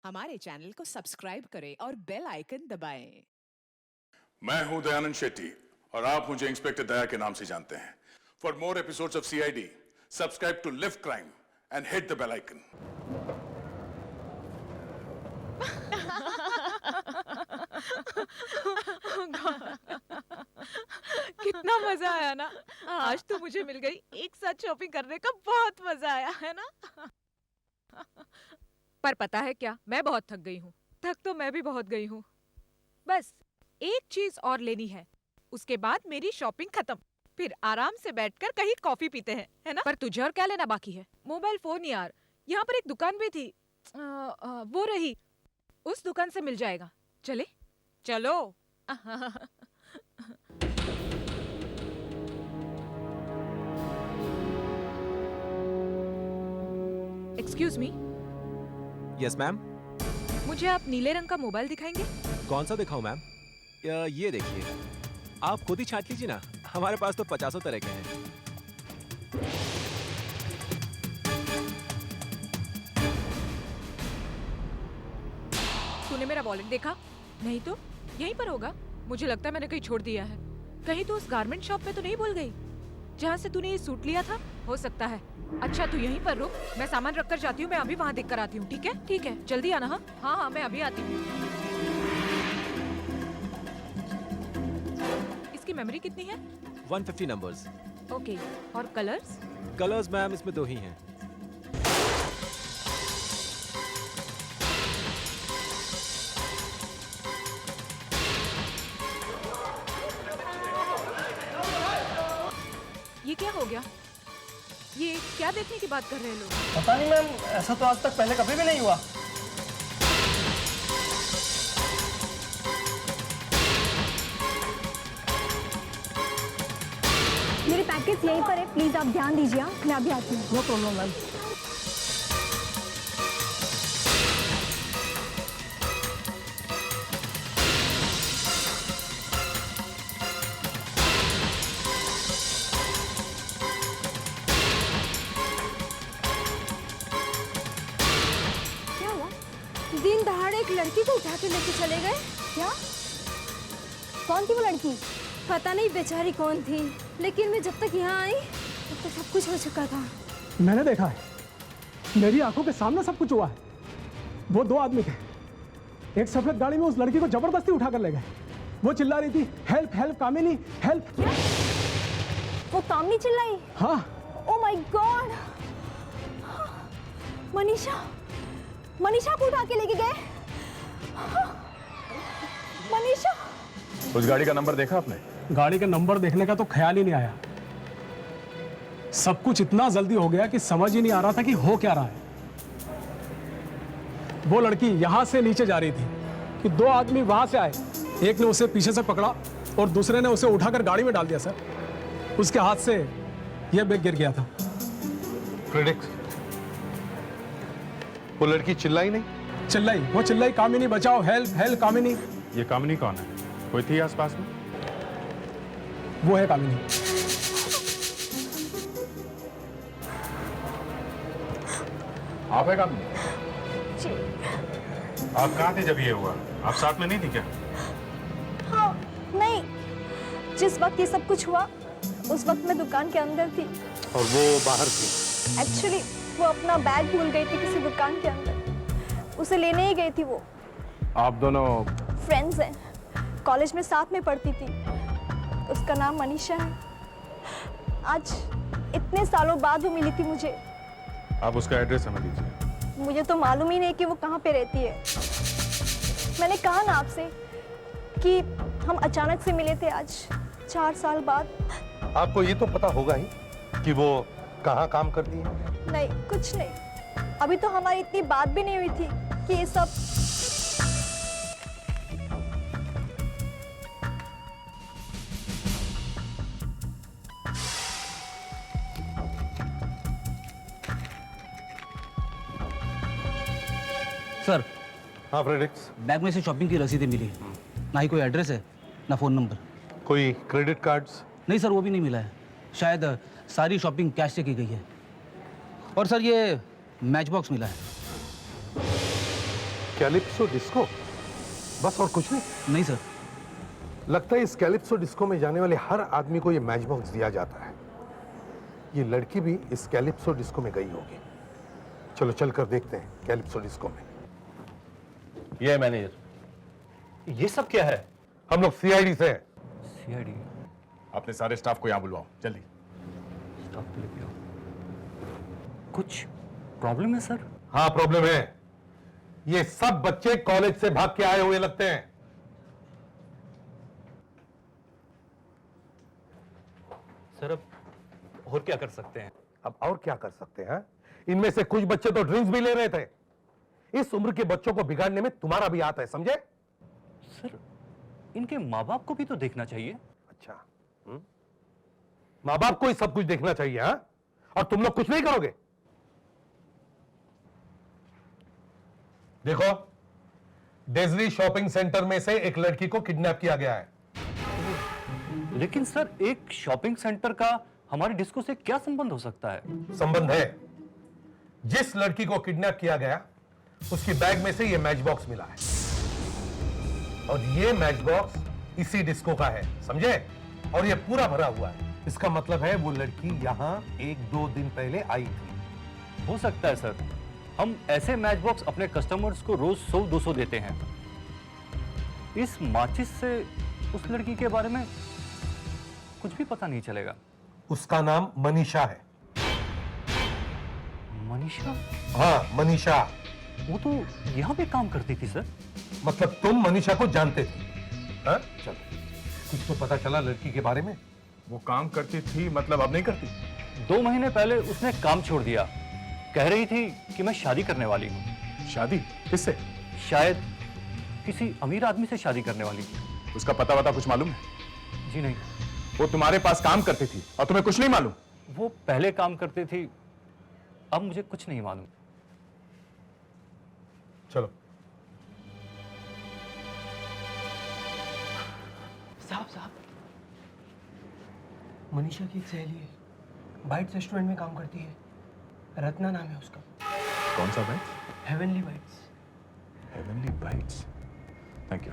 हमारे चैनल को सब्सक्राइब करें और बेल आइकन दबाएं। मैं हूं दयानंद शेट्टी और आप मुझे इंस्पेक्टर दया के नाम से जानते हैं। For more episodes of CID, subscribe to live crime and hit the bell icon. कितना मजा आया ना। आज तो मुझे मिल गई एक साथ शॉपिंग करने का, बहुत मजा आया है ना। पर पता है क्या, मैं बहुत थक गई हूँ। थक तो मैं भी बहुत गई हूँ। बस एक चीज और लेनी है, उसके बाद मेरी शॉपिंग खत्म। फिर आराम से बैठकर कहीं कॉफी पीते हैं, है ना। पर तुझे और क्या लेना बाकी है? मोबाइल फोन यार। यहाँ पर एक दुकान भी थी, वो रही, उस दुकान से मिल जाएगा। चले चलो। Excuse me. Yes ma'am. मुझे आप नीले रंग का मोबाइल दिखाएंगे? कौन सा दिखाऊं मैम? ये देखिए, आप खुद ही छांट लीजिए ना, हमारे पास तो 50 तरह के हैं। तूने मेरा वॉलेट देखा? नहीं तो यहीं पर होगा। मुझे लगता है मैंने कहीं छोड़ दिया है। कहीं तो उस गारमेंट शॉप में तो नहीं भूल गई जहाँ से तूने ये सूट लिया था? हो सकता है। अच्छा तू यहीं पर रुक, मैं सामान रख कर जाती हूँ। मैं अभी वहाँ देख कर आती हूँ। ठीक है? ठीक है, जल्दी आना। हाँ हाँ हाँ, मैं अभी आती हूँ। इसकी मेमोरी कितनी है? 150 नंबर्स। ओके, और कलर्स? कलर्स मैम इसमें 2 ही हैं। ये क्या हो गया? ये क्या देखने की बात कर रहे हैं लोग? पता नहीं मैम, ऐसा तो आज तक पहले कभी भी नहीं हुआ। मेरे पैकेट यहीं पर है, प्लीज आप ध्यान दीजिए। मैं अभी आती हूँ। No problem ma'am. क्या हुआ? दिन दहाड़े एक लड़की को उठा के लेके चले गए क्या? कौन थी वो लड़की? पता नहीं बेचारी कौन थी, लेकिन मैं जब तक यहाँ आई तब तक सब कुछ हो चुका था। मैंने देखा है, मेरी आंखों के सामने सब कुछ हुआ है। वो 2 आदमी थे, एक सफेद गाड़ी में उस लड़की को जबरदस्ती उठा कर ले गए। वो चिल्ला रही थी, हेल्प हेल्प कामिनी हेल्प। क्या? वो कामनी चिल्लाई? हाँ। Oh my God! Manisha, Manisha को उठा के लेके गए। मनीषा! उस गाड़ी का नंबर देखा आपने? गाड़ी का नंबर देखने का तो ख्याल ही नहीं आया। सब कुछ इतना जल्दी हो गया कि समझ ही नहीं आ रहा था कि हो क्या रहा है। वो लड़की यहां से नीचे जा रही थी कि 2 आदमी वहां से आए। एक ने उसे पीछे से पकड़ा और दूसरे ने उसे उठाकर गाड़ी में डाल दिया सर। उसके हाथ से यह बैग गिर गया था। प्रेडिक्ट, वो लड़की चिल्लाई नहीं? चिल्लाई, वो चिल्लाई, कामिनी बचाओ, हेल्प हेल्प कामिनी। ये कामिनी कौन है? कोई थी आसपास में? वो है कामिनी। आप है कामिनी? आप कहाँ थे जब ये हुआ? आप साथ में नहीं थी क्या? हाँ, नहीं, जिस वक्त ये सब कुछ हुआ उस वक्त मैं दुकान के अंदर थी। और वो बाहर थी? एक्चुअली वो अपना बैग भूल गई थी किसी दुकान के अंदर, उसे लेने ही गई थी। वो आप दोनों फ्रेंड्स हैं, कॉलेज में साथ में पढ़ती थी। उसका नाम मनीषा है। आज इतने सालों बाद वो मिली थी मुझे। आप उसका एड्रेस हमें दीजिए। मुझे तो मालूम ही नहीं कि वो कहाँ पे रहती है। मैंने कहा ना आपसे कि हम अचानक से मिले थे आज 4 साल बाद। आपको ये तो पता होगा ही कि वो कहाँ काम करती है? नहीं, कुछ नहीं। अभी तो हमारी इतनी बात भी नहीं हुई थी कि ये सब। सर, हाँ फ्रेडिक्स। बैग में से शॉपिंग की रसीदें मिली, ना ही कोई एड्रेस है ना फ़ोन नंबर। कोई क्रेडिट कार्ड्स? नहीं सर, वो भी नहीं मिला है। शायद सारी शॉपिंग कैश से की गई है। और सर ये मैच बॉक्स मिला है। कैलिप्सो डिस्को, बस और कुछ नहीं? नहीं सर। लगता है इस कैलिप्सो डिस्को में जाने वाले हर आदमी को ये मैच बॉक्स दिया जाता है। ये लड़की भी इस कैलिप्सो डिस्को में गई होगी। चलो चल कर देखते हैं कैलिप्सो डिस्को में। ये मैनेजर, ये सब क्या है? हम लोग सीआईडी से हैं। सीआईडी? अपने सारे स्टाफ को यहाँ बुलवाओ जल्दी। स्टाफ को लेके आओ। कुछ प्रॉब्लम है सर? हाँ प्रॉब्लम है। ये सब बच्चे कॉलेज से भाग के आए हुए लगते हैं। सर अब और क्या कर सकते हैं? अब और क्या कर सकते हैं? इनमें से कुछ बच्चे तो ड्रिंक्स भी ले रहे थे। इस उम्र के बच्चों को बिगाड़ने में तुम्हारा भी हाथ है, समझे? सर इनके माँ बाप को भी तो देखना चाहिए। अच्छा, माँ बाप को ही सब कुछ देखना चाहिए, हाँ? और तुम लोग कुछ नहीं करोगे? देखो, डेजली शॉपिंग सेंटर में से एक लड़की को किडनैप किया गया है। लेकिन सर एक शॉपिंग सेंटर का हमारे डिस्को से क्या संबंध हो सकता है? संबंध है। जिस लड़की को किडनैप किया गया उसकी बैग में से ये मैच बॉक्स मिला है, और ये मैच बॉक्स इसी डिस्को का है, समझे? और ये पूरा भरा हुआ है। इसका मतलब है वो लड़की यहां 1-2 दिन पहले आई थी। हो सकता है सर। हम ऐसे मैच बॉक्स अपने कस्टमर्स को रोज 100-200 देते हैं। इस माचिस से उस लड़की के बारे में कुछ भी पता नहीं चलेगा। उसका नाम मनीषा है। मनीषा? हाँ मनीषा। वो तो यहाँ पे काम करती थी सर। मतलब तुम मनीषा को जानते थे? हाँ? चलो, कुछ तो पता चला लड़की के बारे में? वो काम करती थी मतलब अब नहीं करती? 2 महीने पहले उसने काम छोड़ दिया। कह रही थी कि मैं शादी करने वाली हूँ। शादी? किससे? शायद किसी अमीर आदमी से शादी करने वाली। उसका पता कुछ मालूम है? जी नहीं। वो तुम्हारे पास काम करती थी और तुम्हें कुछ नहीं मालूम? वो पहले काम करती थी, अब मुझे कुछ नहीं मालूम। चलो। साहब, मनीषा की एक सहेली है, बाइट्स रेस्टोरेंट में काम करती है। रत्ना नाम है उसका। कौन सा bite? Heavenly bites. Heavenly bites. Thank you.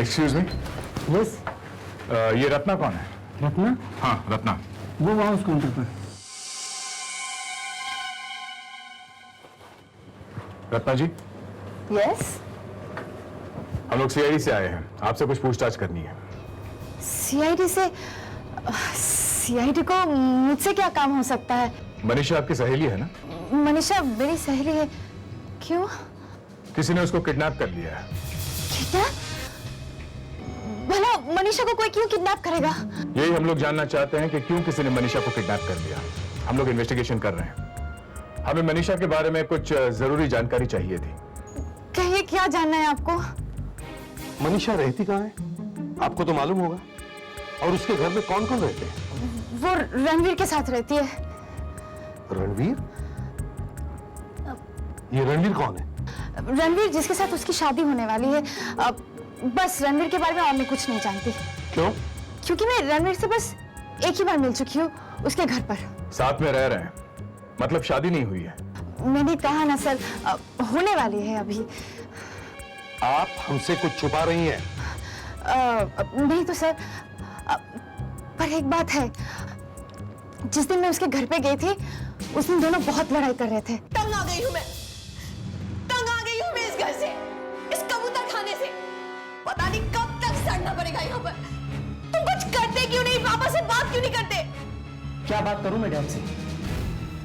Excuse me. Yes. ये रत्ना कौन है? रत्ना? हाँ रत्ना। वो वहां उस काउंटर पर। रत्ना जी। यस। हम लोग सीआईडी से आए हैं, आपसे कुछ पूछताछ करनी है। सीआईडी से? सीआईडी को मुझसे क्या काम हो सकता है? मनीषा आपकी सहेली है ना? मनीषा मेरी सहेली है। क्यों? किसी ने उसको किडनैप कर लिया है। किडनैप? भला मनीषा को कोई क्यों किडनैप करेगा? यही हम लोग जानना चाहते हैं कि क्यों किसी ने मनीषा को किडनैप कर लिया। हम लोग इन्वेस्टिगेशन कर रहे हैं। हमें मनीषा के बारे में कुछ जरूरी जानकारी चाहिए थी। कहिए, क्या जानना है आपको? मनीषा रहती कहाँ है? आपको तो मालूम होगा। और उसके घर में कौन कौन रहते हैं? वो रणवीर के साथ रहती है। रणवीर? ये रणवीर कौन है? रणवीर जिसके साथ उसकी शादी होने वाली है। बस रणवीर के बारे में और मैं कुछ नहीं जानती। क्यों? क्योंकि मैं रणवीर से बस एक ही बार मिल चुकी हूँ, उसके घर पर। साथ में रह रहे हैं, मतलब शादी नहीं हुई है? मैंने कहा ना सर, होने वाली है अभी। आप हमसे कुछ छुपा रही हैं? नहीं तो सर, पर एक बात है, जिस दिन मैं उसके घर पे गई थी उस दिन दोनों बहुत लड़ाई कर रहे थे। तंग आ गई हूँ मैं, तंग आ गई हूँ मैं इस घर से, इस कबूतर खाने से। पता नहीं कब तक सड़ना पड़ेगा यहाँ पर। तुम कुछ करते क्यों नहीं? पापा से बात क्यों नहीं करते? क्या बात करूं मैं डैड से?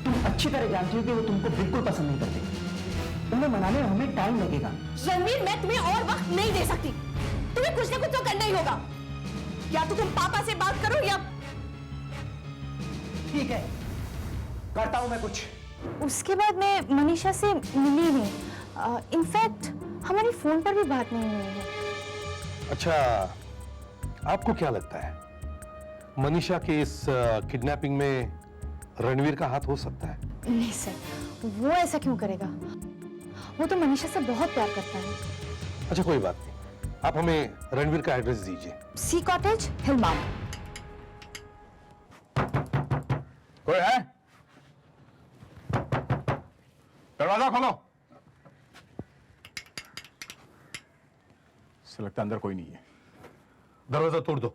तुम अच्छी तरह जानती हो कि वो तुमको बिल्कुल पसंद नहीं करते। उन्हें मनाने में हमें टाइम लगेगा। रणवीर, मैं तुम्हें और वक्त नहीं दे सकती। तुम्हें कुछ ना कुछ तो करना ही होगा। या तो तुम पापा से बात करो या... ठीक है, करता हूं मैं कुछ। उसके बाद मैं मनीषा से मिली नहीं। इनफैक्ट हमारी फोन पर भी बात नहीं हुई है। अच्छा, आपको क्या लगता है मनीषा के इस किडनैपिंग में रणवीर का हाथ हो सकता है? नहीं सर, वो ऐसा क्यों करेगा? वो तो मनीषा से बहुत प्यार करता है। अच्छा कोई बात नहीं, आप हमें रणवीर का एड्रेस दीजिए। सी कॉटेज, हिलमार्ग। कोई है? दरवाजा खोलो। से लगता अंदर कोई नहीं है। दरवाजा तोड़ दो।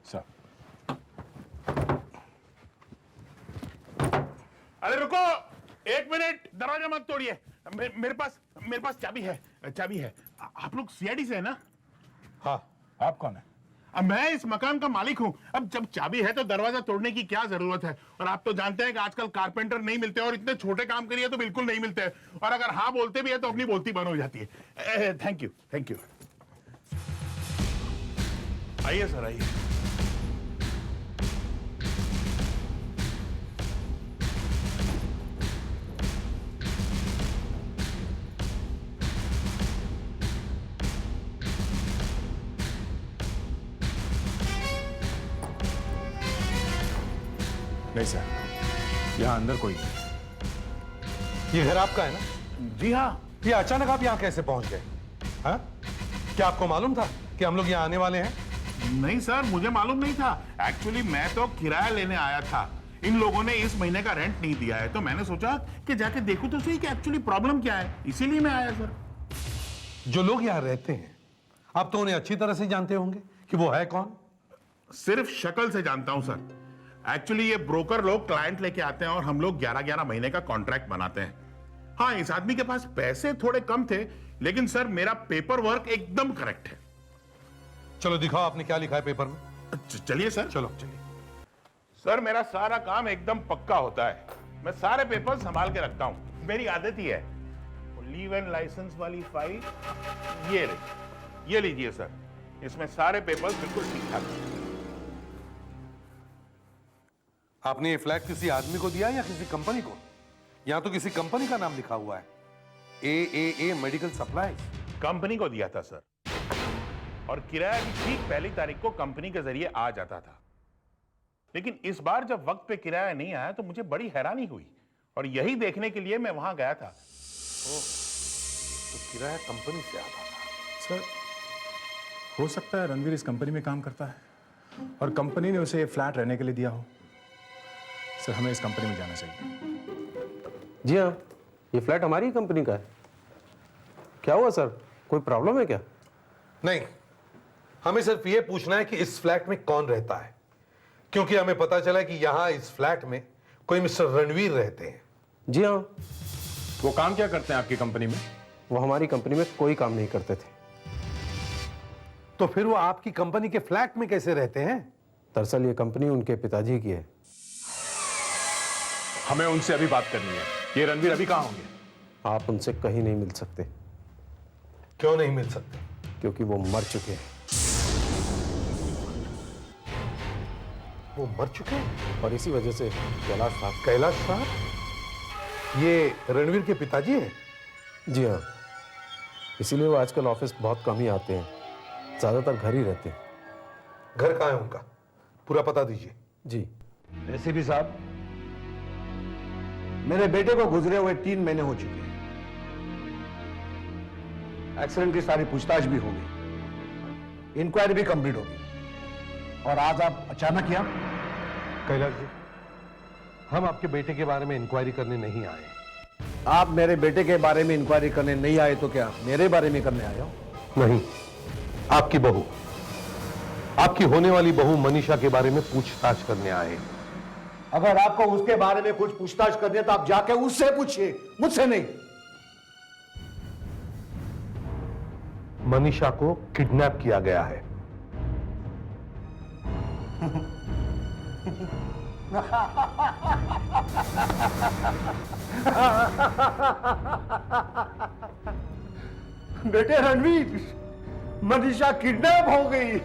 सर। अरे रुको, 1 मिनट, दरवाजा मत तोड़िए। मेरे पास चाबी है। आप लोग सीआईडी से है ना? हाँ। आप कौन है? अब मैं इस मकान का मालिक हूं। अब जब चाबी है तो दरवाजा तोड़ने की क्या जरूरत है? और आप तो जानते हैं कि आजकल कारपेंटर नहीं मिलते, और इतने छोटे काम के लिए तो बिल्कुल नहीं मिलते, और अगर हाँ बोलते भी है तो अपनी बोलती बंद हो जाती है। Thank you. आइए सर, आइए। नहीं सर, यहां अंदर कोई नहीं। ये घर आपका है ना? जी हाँ। ये अचानक आप यहाँ कैसे पहुंच गए? हाँ? क्या आपको मालूम था कि हम लोग यहाँ आने वाले हैं? नहीं सर, मुझे मालूम नहीं था। एक्चुअली मैं तो किराया लेने आया था। इन लोगों ने इस महीने का रेंट नहीं दिया है, तो मैंने सोचा कि जाके देखूं तो सही कि एक्चुअली प्रॉब्लम क्या है, इसीलिए मैं आया सर। जो लोग यहाँ रहते हैं, आप तो उन्हें अच्छी तरह से जानते होंगे कि वो है कौन? सिर्फ शक्ल से जानता हूं सर। एक्चुअली ये ब्रोकर लोग क्लाइंट लेके आते हैं और हम लोग 11-11 महीने का कॉन्ट्रैक्ट बनाते हैं। हाँ, इस आदमी के पास पैसे थोड़े कम थे, लेकिन सर मेरा पेपर वर्क एकदम करेक्ट है। चलो दिखाओ आपने क्या लिखा है पेपर में। चलिए सर। चलो चलिए। सर मेरा सारा काम एकदम पक्का होता है। मैं सारे पेपर संभाल के रखता हूं, मेरी आदत ही है। लीव एंड लाइसेंस वाली फाइल ये रही, ये लीजिए सर। इसमें सारे पेपर्स बिल्कुल ठीक ठाक हैं। आपने ये फ्लैट किसी आदमी को दिया या किसी कंपनी को? यहां तो किसी कंपनी का नाम लिखा हुआ है, AAA मेडिकल सप्लाई। कंपनी को दिया था सर, और किराया भी ठीक पहली तारीख को कंपनी के जरिए आ जाता था। लेकिन इस बार जब वक्त पे किराया नहीं आया तो मुझे बड़ी हैरानी हुई, और यही देखने के लिए मैं वहां गया था। तो किराया कंपनी से आता था? सर हो सकता है रणवीर इस कंपनी में काम करता है, और कंपनी ने उसे फ्लैट रहने के लिए दिया हो। सर हमें इस कंपनी में जाना चाहिए। जी हाँ, ये फ्लैट हमारी कंपनी का है। क्या हुआ सर, कोई प्रॉब्लम है क्या? नहीं, हमें सिर्फ ये पूछना है कि इस फ्लैट में कौन रहता है, क्योंकि हमें पता चला कि यहां इस फ्लैट में कोई मिस्टर रणवीर रहते हैं। जी हाँ। वो काम क्या करते हैं आपकी कंपनी में? वो हमारी कंपनी में कोई काम नहीं करते थे। तो फिर वो आपकी कंपनी के फ्लैट में कैसे रहते हैं? दरअसल ये कंपनी उनके पिताजी की है। हमें उनसे अभी बात करनी है। ये रणवीर अभी कहाँ होंगे? आप उनसे कहीं नहीं मिल सकते। क्यों नहीं मिल सकते? क्योंकि वो मर चुके हैं। वो मर चुके हैं? और इसी वजह से कैलाश साहब ये रणवीर के पिताजी हैं? जी हाँ, इसीलिए वो आजकल ऑफिस बहुत कम ही आते हैं, ज्यादातर घर ही रहते हैं। घर कहाँ है उनका? पूरा पता दीजिए। जी। एसीपी साहब, मेरे बेटे को गुजरे हुए 3 महीने हो चुके हैं। एक्सीडेंट की सारी पूछताछ भी हो गई, इंक्वायरी भी कंप्लीट हो गई, और आज आप अचानक यहाँ? कैलाश जी, हम आपके बेटे के बारे में इंक्वायरी करने नहीं आए। आप मेरे बेटे के बारे में इंक्वायरी करने नहीं आए तो क्या मेरे बारे में करने आए हो? नहीं, आपकी बहू, आपकी होने वाली बहू मनीषा के बारे में पूछताछ करने आए। अगर आपको उसके बारे में कुछ पूछताछ करनी है तो आप जाके उससे पूछिए, मुझसे नहीं। मनीषा को किडनैप किया गया है। बेटे रणवीर, मनीषा किडनैप हो गई।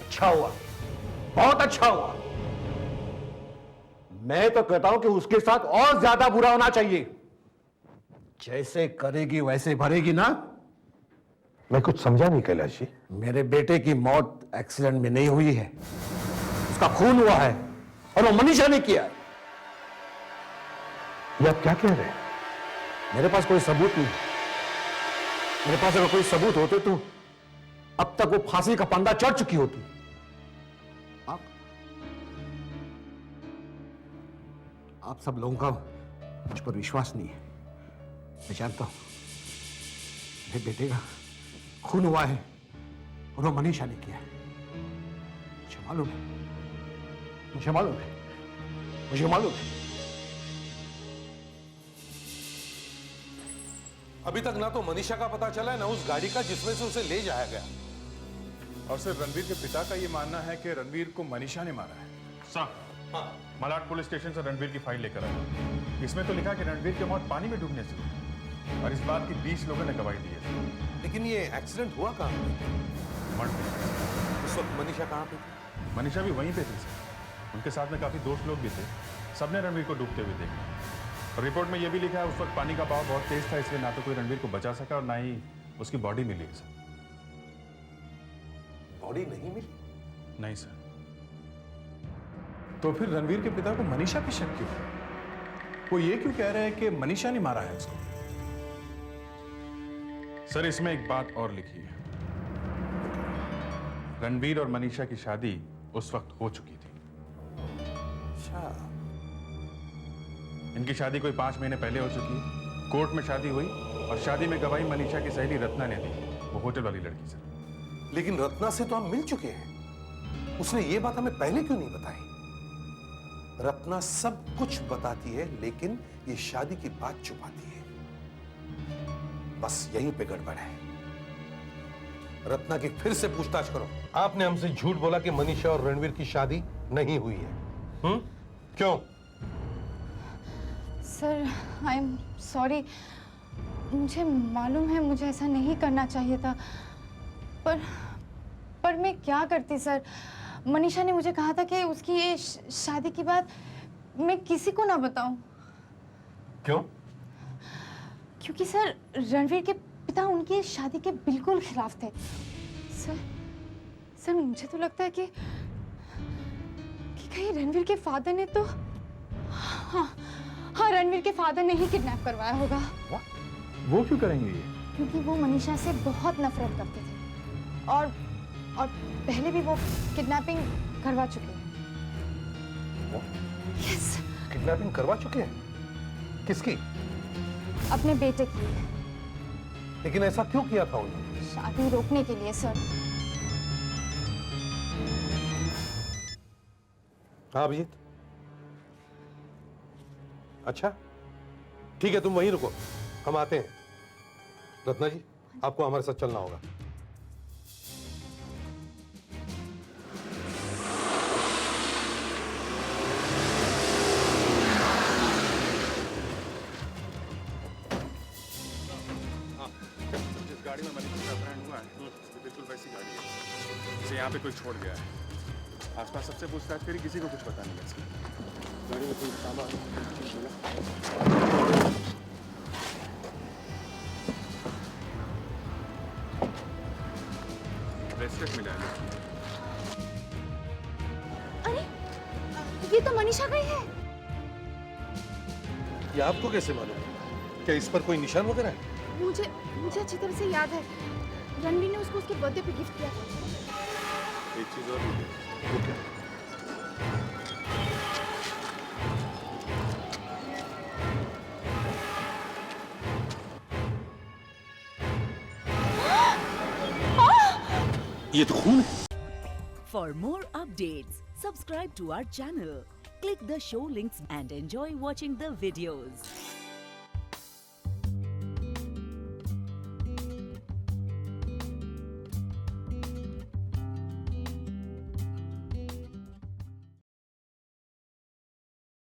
अच्छा हुआ, बहुत अच्छा हुआ। मैं तो कहता हूं कि उसके साथ और ज्यादा बुरा होना चाहिए। जैसे करेगी वैसे भरेगी ना। मैं कुछ समझा नहीं कैलाश जी। मेरे बेटे की मौत एक्सीडेंट में नहीं हुई है, उसका खून हुआ है, और वो मनीषा ने किया है। ये आप क्या कह रहे हैं? मेरे पास कोई सबूत नहीं। मेरे पास अगर कोई सबूत होते तो अब तक वो फांसी का फंदा चढ़ चुकी होती। आप सब लोगों का मुझ पर विश्वास नहीं है। मैं जानता हूं मेरे बेटे का खून हुआ है और वो मनीषा ने किया है। मुझे मालूम है, मुझे मालूम है, मुझे मालूम है। अभी तक ना तो मनीषा का पता चला है ना उस गाड़ी का जिसमें से उसे ले जाया गया। और सर रणवीर के पिता का यह मानना है कि रणवीर को मनीषा ने मारा है। साहब, हाँ, मलाड पुलिस स्टेशन से रणवीर की फाइल लेकर आया। इसमें तो लिखा कि रणवीर की मौत पानी में डूबने से हुई और इस बात की 20 लोगों ने गवाही दी है। लेकिन ये एक्सीडेंट हुआ कहां पे? मठ में। उस वक्त मनीषा कहां पे थी? मनीषा भी वहीं पे थी सर। उनके साथ में काफी दोस्त लोग भी थे। सबने रणवीर को डूबते हुए देखा। और रिपोर्ट में यह भी लिखा है उस वक्त पानी का बहाव बहुत तेज था, इसलिए ना तो कोई रणवीर को बचा सका और ना ही उसकी बॉडी मिली सर। बॉडी नहीं मिली? नहीं सर। तो फिर रणवीर के पिता को मनीषा पे शक क्यों? वो ये क्यों कह रहे हैं कि मनीषा ने मारा है उसको? सर इसमें एक बात और लिखी है। रणवीर और मनीषा की शादी उस वक्त हो चुकी थी। अच्छा। इनकी शादी कोई 5 महीने पहले हो चुकी। कोर्ट में शादी हुई और शादी में गवाही मनीषा की सहेली रत्ना ने दी, वो होटल वाली लड़की से। लेकिन रत्ना से तो हम मिल चुके हैं। उसने ये बात हमें पहले क्यों नहीं बताई? रत्ना सब कुछ बताती है लेकिन ये शादी की बात छुपाती है। बस यहीं पे गड़बड़ है। रत्ना की फिर से पूछताछ करो। आपने हमसे झूठ बोला कि मनीषा और रणवीर की शादी नहीं हुई है। क्यों? Sir, I am sorry. मुझे मालूम है मुझे ऐसा नहीं करना चाहिए था, पर मैं क्या करती सर। मनीषा ने मुझे कहा था कि उसकी ये शादी की बात मैं किसी को ना बताऊं। क्यों? क्योंकि सर रणवीर के पिता उनकी शादी के बिल्कुल खिलाफ थे। सर मुझे तो लगता है कि कहीं रणवीर के फादर ने तो हाँ रणवीर के फादर ने ही किडनैप करवाया होगा। वो क्यों करेंगे ये? क्योंकि वो मनीषा से बहुत नफरत करते थे और पहले भी वो किडनैपिंग करवा चुके हैं। यस। किडनैपिंग करवा चुके हैं? किसकी? अपने बेटे की। लेकिन ऐसा क्यों किया था उन्होंने? शादी रोकने के लिए सर। हाँ अभिजीत। अच्छा ठीक है, तुम वहीं रुको, हम आते हैं। रत्ना जी, आपको हमारे साथ चलना होगा। गाड़ी में मनीषा का अपहरण हुआ है, बिल्कुल वैसी गाड़ी है जिसे यहाँ पे कोई छोड़ गया है। आसपास सबसे पूछताछ करी, किसी को कुछ पता नहीं लगा। गाड़ी में कोई सामान ब्रेसलेट मिला है। अरे ये तो मनीषा का ही है। ये आपको कैसे मालूम? क्या इस पर कोई निशान वगैरह है? मुझे अच्छी तरह से याद है, रणवीर ने उसको उसके बर्थडे पे गिफ्ट किया था। एक चीज और वो क्या? ये तो खून है। For more updates, subscribe to our channel, click the show links and enjoy watching the videos.